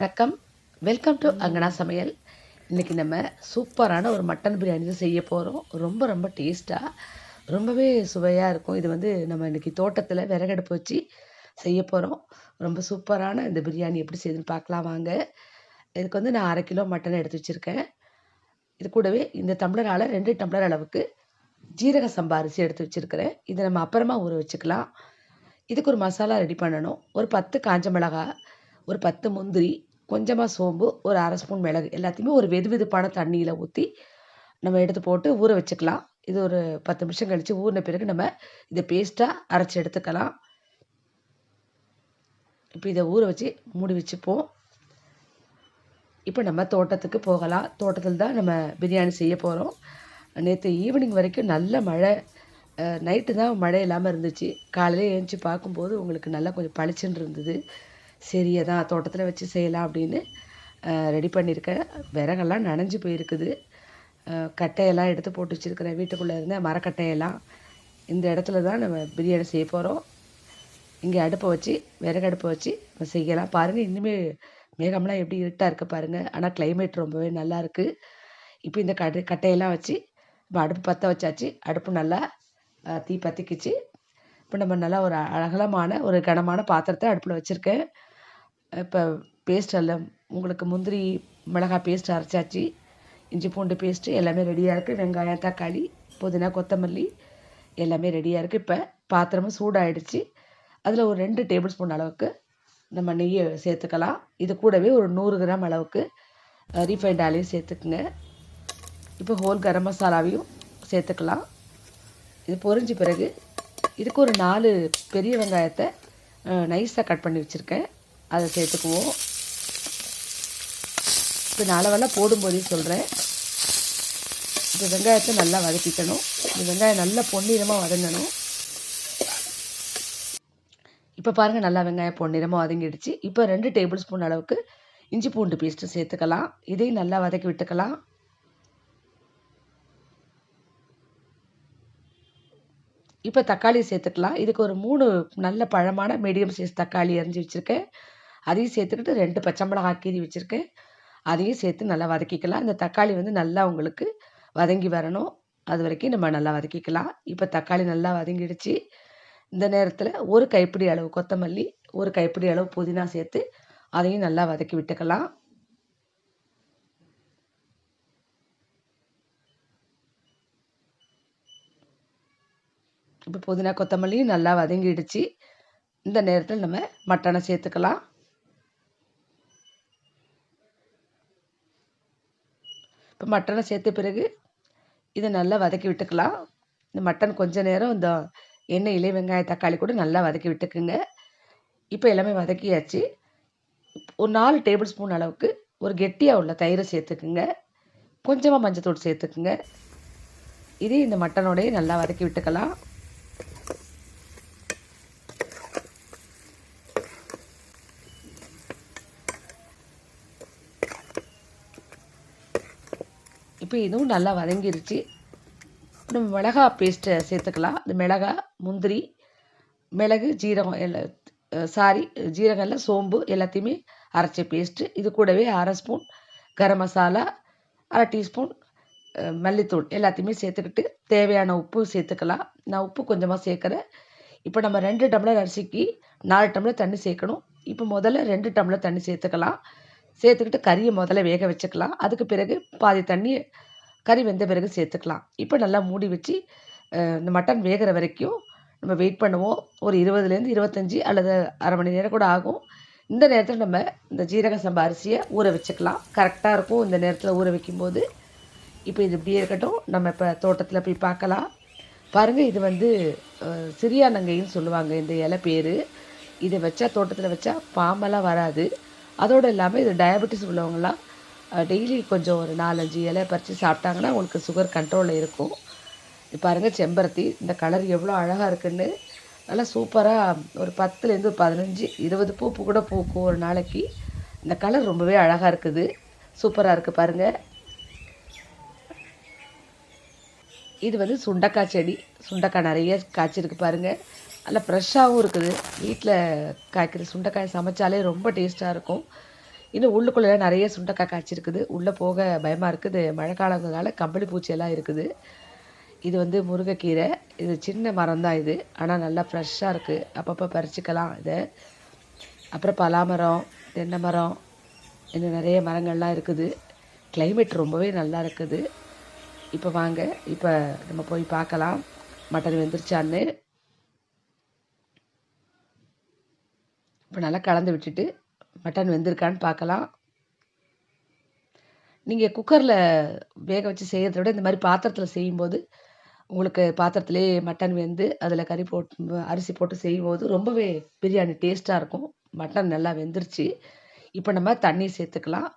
வணக்கம். Welcome to அங்கனா சமையல். இன்றைக்கி நம்ம சூப்பரான ஒரு மட்டன் பிரியாணி தான் செய்ய போகிறோம். ரொம்ப ரொம்ப டேஸ்ட்டாக, ரொம்பவே சுவையாக இருக்கும். இது வந்து நம்ம இன்றைக்கி தோட்டத்தில் விறகடுப்பு வச்சு செய்ய போகிறோம். ரொம்ப சூப்பரான இந்த பிரியாணி எப்படி செய்யுதுன்னு பார்க்கலாம் வாங்க. இதுக்கு வந்து நான் 1/2 கிலோ மட்டன் எடுத்து வச்சுருக்கேன். இது கூடவே இந்த டம்ளரால் 2 டம்ளர் அளவுக்கு ஜீரக சம்பா அரிசி எடுத்து வச்சுருக்கிறேன். இதை நம்ம அப்புறமா ஊற வச்சுக்கலாம். இதுக்கு ஒரு மசாலா ரெடி பண்ணணும். ஒரு 10 காஞ்ச மிளகாய், ஒரு 10 முந்திரி, கொஞ்சமாக சோம்பு, ஒரு 1/2 ஸ்பூன் மிளகு எல்லாத்தையுமே ஒரு வெதுவெதுப்பான தண்ணியில் ஊற்றி நம்ம எடுத்து போட்டு ஊற வச்சுக்கலாம். இது ஒரு 10 நிமிஷம் கழித்து ஊறின பிறகு நம்ம இதை பேஸ்ட்டாக அரைச்சி எடுத்துக்கலாம். இப்போ இதை ஊற வச்சு மூடி வச்சுப்போம். இப்போ நம்ம தோட்டத்துக்கு போகலாம். தோட்டத்தில் தான் நம்ம பிரியாணி செய்ய போகிறோம். நேற்று ஈவினிங் வரைக்கும் நல்ல மழை. நைட்டு தான் மழை இல்லாமல் இருந்துச்சு. காலையில் எழுந்துச்சி பார்க்கும்போது உங்களுக்கு நல்லா கொஞ்சம் பளிச்சுன்னு இருந்தது. சரி அதான் தோட்டத்தில் வச்சு செய்யலாம் அப்படின்னு ரெடி பண்ணியிருக்கேன். விறகெல்லாம் நனைஞ்சு போயிருக்குது. கட்டையெல்லாம் எடுத்து போட்டு வச்சுருக்கிறேன். வீட்டுக்குள்ளே இருந்த மரக்கட்டையெல்லாம். இந்த இடத்துல தான் நம்ம பிரியாணி செய்ய போகிறோம். இங்கே அடுப்பை வச்சு விறகடுப்பை வச்சு நம்ம செய்யலாம். பாருங்கள், இன்னுமே மேகம்லாம் எப்படி இருட்டாக இருக்குது பாருங்கள். ஆனால் கிளைமேட் ரொம்பவே நல்லாயிருக்கு. இப்போ இந்த கட்டையெல்லாம் வச்சு இப்போ அடுப்பு பற்ற வச்சாச்சு. அடுப்பு நல்லா தீ பற்றிக்கிச்சு. இப்போ நம்ம நல்லா ஒரு அகலமான ஒரு கனமான பாத்திரத்தை அடுப்பில் வச்சுருக்கேன். இப்போ பேஸ்ட் எல்லாம் உங்களுக்கு முந்திரி மிளகாய் பேஸ்ட் அரைச்சாச்சு. இஞ்சி பூண்டு பேஸ்ட்டு எல்லாமே ரெடியாக இருக்குது. வெங்காயம், தக்காளி, புதினா, கொத்தமல்லி எல்லாமே ரெடியாக இருக்குது. இப்போ பாத்திரமும் சூடாகிடுச்சு. அதில் ஒரு 2 டேபிள் ஸ்பூன் அளவுக்கு நம்ம நெய்யை சேர்த்துக்கலாம். இது கூடவே ஒரு 100 கிராம் அளவுக்கு ரீஃபைண்ட் ஆயிலையும் சேர்த்துக்குங்க. இப்போ ஹோல் கரம் மசாலாவையும் சேர்த்துக்கலாம். இது பொரிஞ்ச பிறகு இதுக்கு ஒரு 4 பெரிய வெங்காயத்தை நைஸாக கட் பண்ணி வச்சுருக்கேன். அதை சேர்த்துக்குவோம். இப்போ நான் அளவெல்லாம் போடும்போதே சொல்கிறேன். இந்த வெங்காயத்தை நல்லா வதக்கிக்கணும். இந்த வெங்காயம் நல்லா பொன்னிறமாக வதங்கணும். இப்போ பாருங்கள், நல்லா வெங்காயம் பொன்னிறமாக வதங்கிடுச்சு. இப்போ 2 டேபிள் ஸ்பூன் அளவுக்கு இஞ்சி பூண்டு பேஸ்ட்டு சேர்த்துக்கலாம். இதையும் நல்லா வதக்கி விட்டுக்கலாம். இப்போ தக்காளி சேர்த்துக்கலாம். இதுக்கு ஒரு 3 நல்ல பழமான மீடியம் சைஸ் தக்காளி அரிஞ்சு வச்சுருக்கேன். அதையும் சேர்த்துக்கிட்டு 2 பச்சை மிளகாய் கீறி வச்சுருக்கேன். அதையும் சேர்த்து நல்லா வதக்கிக்கலாம். இந்த தக்காளி வந்து நல்லா உங்களுக்கு வதங்கி வரணும். அது வரைக்கும் நம்ம நல்லா வதக்கிக்கலாம். இப்போ தக்காளி நல்லா வதங்கிடுச்சு. இந்த நேரத்தில் ஒரு கைப்பிடி அளவு கொத்தமல்லி, ஒரு கைப்பிடி அளவு புதினா சேர்த்து அதையும் நல்லா வதக்கி விட்டுக்கலாம். இப்போ புதினா கொத்தமல்லியும் நல்லா வதங்கிடுச்சு. இந்த நேரத்தில் நம்ம மட்டனை சேர்த்துக்கலாம். இப்போ மட்டனை சேர்த்த பிறகு இதை நல்லா வதக்கி விட்டுக்கலாம். இந்த மட்டன் கொஞ்ச நேரம் இந்த எண்ணெயிலே வெங்காய தக்காளி கூட நல்லா வதக்கி விட்டுக்குங்க. இப்போ எல்லாமே வதக்கியாச்சு. ஒரு 4 டேபிள் ஸ்பூன் அளவுக்கு ஒரு கெட்டியாக உள்ள தயிரை சேர்த்துக்குங்க. கொஞ்சமாக மஞ்சத்தூள் சேர்த்துக்குங்க. இதையும் இந்த மட்டனோடையே நல்லா வதக்கி விட்டுக்கலாம். இப்போ இதுவும் நல்லா வதங்கிருச்சு. நம்ம மிளகா பேஸ்ட்டை சேர்த்துக்கலாம். இந்த மிளகாய், முந்திரி, மிளகு, ஜீரகம் ஜீரகம் இல்லை, சோம்பு எல்லாத்தையுமே அரைச்ச பேஸ்ட்டு. இது கூடவே 1/2 ஸ்பூன் கரம் மசாலா, 1/2 டீஸ்பூன் மல்லித்தூள் எல்லாத்தையுமே சேர்த்துக்கிட்டு தேவையான உப்பு சேர்த்துக்கலாம். நான் உப்பு கொஞ்சமாக சேர்க்குறேன். இப்போ நம்ம 2 டம்ளர் அரிசிக்கு 4 டம்ளர் தண்ணி சேர்க்கணும். இப்போ முதல்ல 2 டம்ளர் தண்ணி சேர்த்துக்கலாம். சேர்த்துக்கிட்டு கறியை முதல்ல வேக வச்சுக்கலாம். அதுக்கு பிறகு பாதி தண்ணி கறி வெந்த பிறகு சேர்த்துக்கலாம். இப்போ நல்லா மூடி வச்சு இந்த மட்டன் வேகிற வரைக்கும் நம்ம வெயிட் பண்ணுவோம். ஒரு 20லேருந்து 25 அல்லது அரை மணி நேரம் கூட ஆகும். இந்த நேரத்தில் நம்ம இந்த ஜீரக சம்பா அரிசியை ஊற வச்சுக்கலாம். கரெக்டாக இருக்கும் இந்த நேரத்தில் ஊற வைக்கும்போது. இப்போ இது இப்படியே இருக்கட்டும். நம்ம இப்போ தோட்டத்தில் போய் பார்க்கலாம். பாருங்கள், இது வந்து சிறியானங்கைன்னு சொல்லுவாங்க இந்த இலை பேர். இதை வச்சா தோட்டத்தில் வச்சா பாம்பெல்லாம் வராது. அதோடு இல்லாமல் இது டயபெட்டிஸ் உள்ளவங்களாம் டெய்லி கொஞ்சம் ஒரு 4-5 இலை பறித்து சாப்பிட்டாங்கன்னா உங்களுக்கு சுகர் கண்ட்ரோலில் இருக்கும். பாருங்கள், செம்பருத்தி இந்த கலர் எவ்வளோ அழகாக இருக்குன்னு. நல்லா சூப்பராக ஒரு 10லேருந்து ஒரு 15, 20 பூ கூட பூக்கும் ஒரு நாளைக்கு. இந்த கலர் ரொம்பவே அழகாக இருக்குது. சூப்பராக இருக்குது பாருங்கள். இது வந்து சுண்டைக்காய் செடி. சுண்டைக்காய் நிறைய காய்ச்சிருக்கு பாருங்கள். நல்லா ஃப்ரெஷ்ஷாகவும் இருக்குது. வீட்டில் காய்க்கிற சுண்டைக்காய் சமைச்சாலே ரொம்ப டேஸ்ட்டாக இருக்கும். இன்னும் உள்ளுக்குள்ளே நிறைய சுண்டக்காய் காய்ச்சிருக்குது. உள்ளே போக பயமாக இருக்குது. மழை காலங்கிறதுனால கம்பளி பூச்சியெல்லாம் இருக்குது. இது வந்து முருங்கைக்கீரை. இது சின்ன மரம் தான் இது. ஆனால் நல்லா ஃப்ரெஷ்ஷாக இருக்குது. அப்பப்போ பறிச்சுக்கலாம் இதை. அப்புறம் பலாமரம், தென்னை மரம், இன்னும் நிறைய மரங்கள்லாம் இருக்குது. கிளைமேட் ரொம்பவே நல்லா இருக்குது. இப்போ வாங்க, இப்போ நம்ம போய் பார்க்கலாம் மட்டன் வெந்துருச்சான்னு. இப்போ நல்லா கலந்து விட்டுட்டு மட்டன் வெந்திருக்கான்னு பார்க்கலாம். நீங்கள் குக்கரில் வேக வச்சு செய்கிறத விட இந்த மாதிரி பாத்திரத்தில் செய்யும்போது உங்களுக்கு பாத்திரத்திலே மட்டன் வெந்து அதில் கறி போட்டு அரிசி போட்டு செய்யும்போது ரொம்பவே பிரியாணி டேஸ்ட்டாக இருக்கும். மட்டன் நல்லா வெந்துருச்சு. இப்போ நம்ம தண்ணி சேர்த்துக்கலாம்.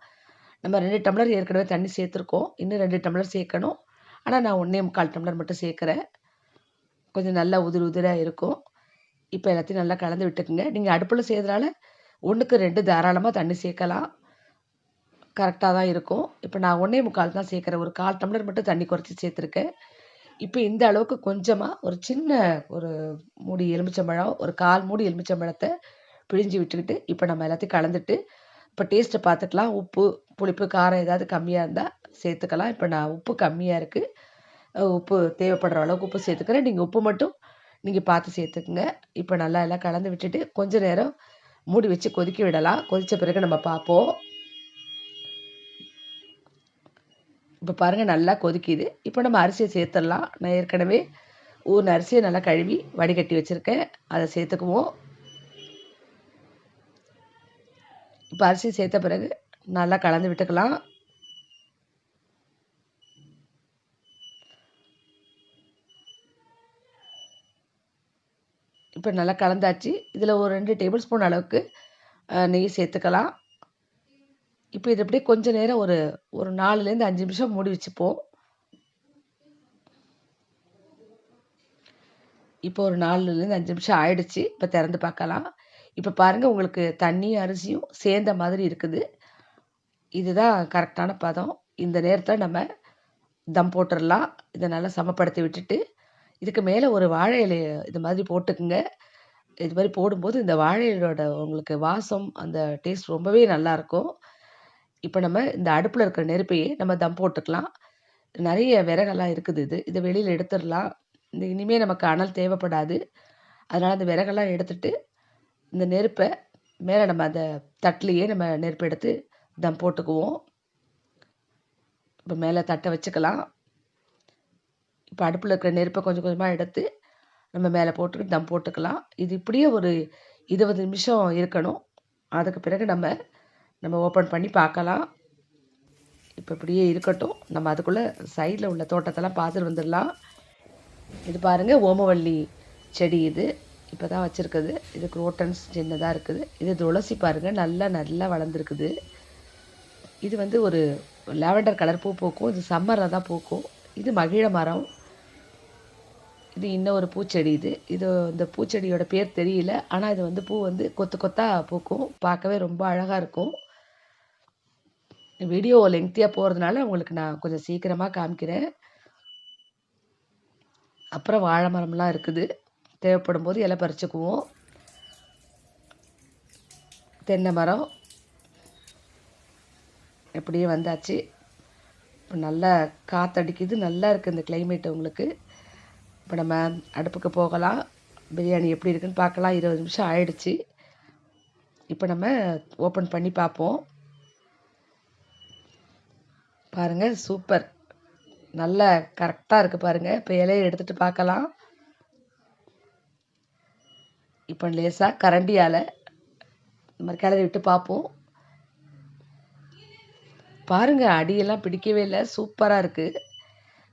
நம்ம 2 டம்ளர் ஏற்கனவே தண்ணி சேர்த்துருக்கோம். இன்னும் 2 டம்ளர் சேர்க்கணும். ஆனால் நான் 1 1/4 டம்ளர் மட்டும் சேர்க்குறேன். கொஞ்சம் நல்லா உதிராக இருக்கும். இப்போ எல்லாத்தையும் நல்லா கலந்து விட்டுக்குங்க. நீங்கள் அடுப்பில் செய்கிறதுனால 1க்கு 2 தாராளமாக தண்ணி சேர்க்கலாம். கரெக்டாக தான் இருக்கும். இப்போ நான் 1 1/4 தான் சேர்க்குறேன். ஒரு 1/4 டம்ளர் மட்டும் தண்ணி குறைச்சி சேர்த்துருக்கேன். இப்போ இந்த அளவுக்கு கொஞ்சமாக ஒரு சின்ன ஒரு மூடி எலுமிச்சம்பழம், ஒரு 1/4 மூடி எலுமிச்சம்பழத்தை பிழிஞ்சு விட்டுக்கிட்டு இப்போ நம்ம எல்லாத்தையும் கலந்துட்டு இப்போ டேஸ்ட்டை பார்த்துக்கலாம். உப்பு, புளிப்பு, காரம் ஏதாவது கம்மியாக இருந்தால் சேர்த்துக்கலாம். இப்போ நான் உப்பு கம்மியாக இருக்குது. உப்பு தேவைப்படுற அளவுக்கு உப்பு சேர்த்துக்கிறேன். நீங்கள் உப்பு மட்டும் நீங்கள் பார்த்து சேர்த்துக்குங்க. இப்போ நல்லா எல்லாம் கலந்து விட்டுட்டு கொஞ்ச நேரம் மூடி வச்சு கொதிக்க விடலாம். கொதித்த பிறகு நம்ம பார்ப்போம். இப்போ பாருங்கள் நல்லா கொதிக்குது. இப்போ நம்ம அரிசியை சேர்த்துடலாம். நான் ஏற்கனவே ஊறின அரிசியை நல்லா கழுவி வடிகட்டி வச்சுருக்கேன். அதை சேர்த்துக்குவோம். இப்போ அரிசி சேர்த்த பிறகு நல்லா கலந்து விட்டுக்கலாம். இப்போ நல்லா கலந்தாச்சு. இதில் ஒரு 2 டேபிள் ஸ்பூன் அளவுக்கு நெய் சேர்த்துக்கலாம். இப்போ இது அப்படியே கொஞ்ச நேரம் ஒரு 4லேருந்து 5 நிமிஷம் மூடி வச்சுப்போம். இப்போ ஒரு 4லேருந்து 5 நிமிஷம் ஆயிடுச்சு. இப்போ திறந்து பார்க்கலாம். இப்போ பாருங்கள், உங்களுக்கு தண்ணி அரிசியும் சேர்ந்த மாதிரி இருக்குது. இதுதான் கரெக்டான பதம். இந்த நேரத்தில் நம்ம தம் போட்டுடலாம். இதை நல்லா சமப்படுத்தி விட்டுட்டு இதுக்கு மேலே ஒரு வாழை இலையை இது மாதிரி போட்டுக்குங்க. இது மாதிரி போடும்போது இந்த வாழை இலையோட உங்களுக்கு வாசம், அந்த டேஸ்ட் ரொம்பவே நல்லாயிருக்கும். இப்போ நம்ம இந்த அடுப்பில் இருக்கிற நெருப்பையே நம்ம தம் போட்டுக்கலாம். நிறைய விறகெல்லாம் இருக்குது. இதை வெளியில் எடுத்துடலாம். இனிமேல் நமக்கு அனல் தேவைப்படாது. அதனால் அந்த விறகெல்லாம் எடுத்துட்டு இந்த நெருப்பை மேலே நம்ம அந்த தட்டிலையே நம்ம நெருப்பு எடுத்து தம் போட்டுக்குவோம். இப்போ மேலே தட்டை வச்சுக்கலாம். இப்போ அடுப்பில் இருக்கிற நெருப்பை கொஞ்சம் கொஞ்சமாக எடுத்து நம்ம மேலே போட்டுக்கிட்டு தம் போட்டுக்கலாம். இது இப்படியே ஒரு 20 நிமிஷம் இருக்கணும். அதுக்கு பிறகு நம்ம ஓப்பன் பண்ணி பார்க்கலாம். இப்போ இப்படியே இருக்கட்டும். நம்ம அதுக்குள்ளே சைடில் உள்ள தோட்டத்தெல்லாம் பார்த்துட்டு வந்துடலாம். இது பாருங்கள், ஓமவல்லி செடி. இது இப்போ தான் வச்சுருக்குது. இது குரோட்டன்ஸ் சின்னதாக இருக்குது. இது துளசி பாருங்கள், நல்லா வளர்ந்துருக்குது. இது வந்து ஒரு லாவெண்டர் கலர் பூ பூக்கும். இது சம்மரில் தான் பூக்கும். இது மகிழ மரம். இது இன்னொரு பூச்செடி. இந்த பூச்செடியோட பேர் தெரியல. ஆனால் இது வந்து பூ வந்து கொத்து கொத்தாக பூக்கும். பார்க்கவே ரொம்ப அழகாக இருக்கும். வீடியோ லெங்க்த்தியாக போகிறதுனால உங்களுக்கு நான் கொஞ்சம் சீக்கிரமாக காமிக்கிறேன். அப்புறம் வாழை மரம்லாம் இருக்குது. தேவைப்படும் போது இலை பறிச்சுக்குவோம். தென்னை மரம் எப்படியே வந்தாச்சு. இப்போ நல்லா காற்றடிக்குது. நல்லா இருக்குது இந்த கிளைமேட் உங்களுக்கு. இப்போ நம்ம அடுப்புக்கு போகலாம். பிரியாணி எப்படி இருக்குன்னு பார்க்கலாம். 20 நிமிஷம் ஆயிடுச்சு. இப்போ நம்ம ஓப்பன் பண்ணி பார்ப்போம். பாருங்கள், சூப்பர். நல்லா கரெக்டாக இருக்குது பாருங்கள். இப்போ இலையை எடுத்துகிட்டு பார்க்கலாம். இப்போ லேசாக கரண்டியால் இந்த மாதிரி கிளறி விட்டு பார்ப்போம். பாருங்கள், அடியெல்லாம் பிடிக்கவே இல்லை. சூப்பராக இருக்குது.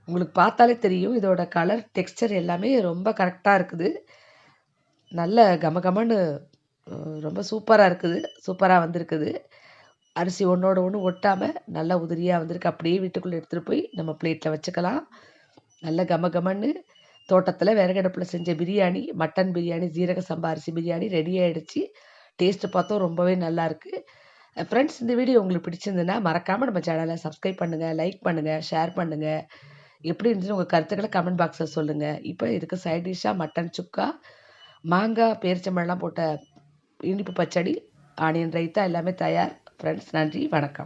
உங்களுக்கு பார்த்தாலே தெரியும். இதோட கலர், டெக்ஸ்டர் எல்லாமே ரொம்ப கரெக்டாக இருக்குது. நல்ல கமகமன்னு ரொம்ப சூப்பராக இருக்குது. சூப்பராக வந்திருக்குது. அரிசி ஒன்றோட ஒன்று ஒட்டாமல் நல்லா உதிரியாக வந்திருக்கு. அப்படியே வீட்டுக்குள்ளே எடுத்துகிட்டு போய் நம்ம பிளேட்டில் வச்சுக்கலாம். நல்ல கமகமன்னு தோட்டத்தில் விறகடுப்பில் செஞ்ச பிரியாணி, மட்டன் பிரியாணி, ஜீரக சம்பா அரிசி பிரியாணி ரெடி ஆகிடுச்சு. டேஸ்ட்டு பார்த்தோம் ரொம்பவே நல்லாயிருக்கு. ஃப்ரெண்ட்ஸ், இந்த வீடியோ உங்களுக்கு பிடிச்சிருந்துன்னா மறக்காமல் நம்ம சேனலை சப்ஸ்கிரைப் பண்ணுங்கள், லைக் பண்ணுங்கள், ஷேர் பண்ணுங்கள். எப்படி இருந்துச்சு உங்கள் கருத்துக்களை கமெண்ட் பாக்ஸில் சொல்லுங்கள். இப்போ இதுக்கு சைட் டிஷ்ஷாக மட்டன் சுக்கா, மாங்காய், பேரிச்சம்பழம்லாம் போட்ட இனிப்பு பச்சடி, ஆனியன் ரைத்தா எல்லாமே தயார். ஃப்ரெண்ட்ஸ். நன்றி, வணக்கம்.